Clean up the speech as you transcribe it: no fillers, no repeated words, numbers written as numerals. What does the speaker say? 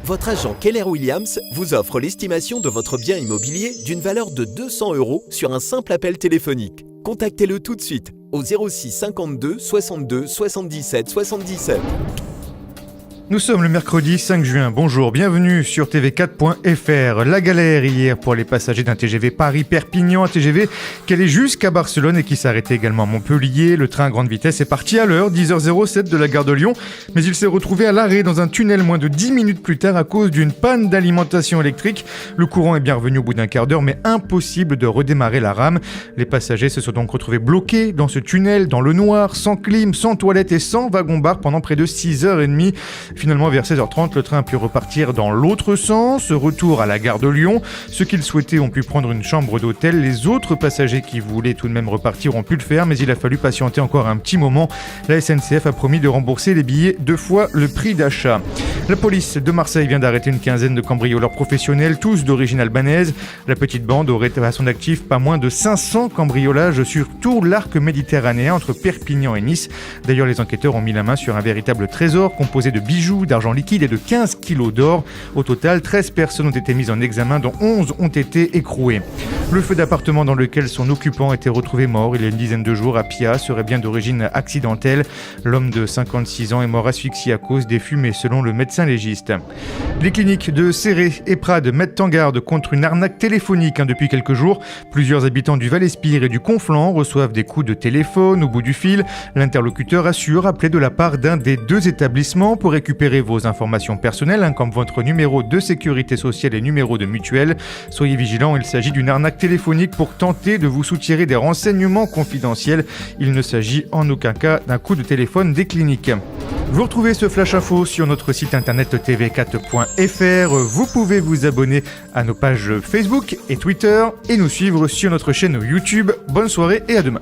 Votre agent Keller Williams vous offre l'estimation de votre bien immobilier d'une valeur de 200 € sur un simple appel téléphonique. Contactez-le tout de suite au 06 52 62 77 77. Nous sommes le mercredi 5 juin. Bonjour, bienvenue sur tv4.fr. La galère hier pour les passagers d'un TGV Paris-Perpignan, un TGV qui allait jusqu'à Barcelone et qui s'arrêtait également à Montpellier. Le train à grande vitesse est parti à l'heure, 10h07 de la gare de Lyon, mais il s'est retrouvé à l'arrêt dans un tunnel moins de 10 minutes plus tard à cause d'une panne d'alimentation électrique. Le courant est bien revenu au bout d'un quart d'heure, mais impossible de redémarrer la rame. Les passagers se sont donc retrouvés bloqués dans ce tunnel, dans le noir, sans clim, sans toilette et sans wagon-bar pendant près de 6h30. Finalement, vers 16h30, le train a pu repartir dans l'autre sens, retour à la gare de Lyon. Ceux qui le souhaitaient ont pu prendre une chambre d'hôtel. Les autres passagers qui voulaient tout de même repartir ont pu le faire, mais il a fallu patienter encore un petit moment. La SNCF a promis de rembourser les billets 2 fois le prix d'achat. La police de Marseille vient d'arrêter une quinzaine de cambrioleurs professionnels, tous d'origine albanaise. La petite bande aurait à son actif pas moins de 500 cambriolages sur tout l'arc méditerranéen entre Perpignan et Nice. D'ailleurs, les enquêteurs ont mis la main sur un véritable trésor composé de bijoux, d'argent liquide et de 15 kilos d'or. Au total, 13 personnes ont été mises en examen, dont 11 ont été écrouées. Le feu d'appartement dans lequel son occupant était retrouvé mort il y a une dizaine de jours à Pia serait bien d'origine accidentelle. L'homme de 56 ans est mort asphyxié à cause des fumées, selon le médecin légiste. Les cliniques de Céré et Prades mettent en garde contre une arnaque téléphonique depuis quelques jours. Plusieurs habitants du Val-Espire et du Conflent reçoivent des coups de téléphone au bout du fil. L'interlocuteur assure appeler de la part d'un des deux établissements pour récupérer vos informations personnelles, comme votre numéro de sécurité sociale et numéro de mutuelle. Soyez vigilants, il s'agit d'une arnaque téléphonique pour tenter de vous soutirer des renseignements confidentiels. Il ne s'agit en aucun cas d'un coup de téléphone des cliniques. Vous retrouvez ce Flash Info sur notre site internet tv4.fr. Vous pouvez vous abonner à nos pages Facebook et Twitter et nous suivre sur notre chaîne YouTube. Bonne soirée et à demain.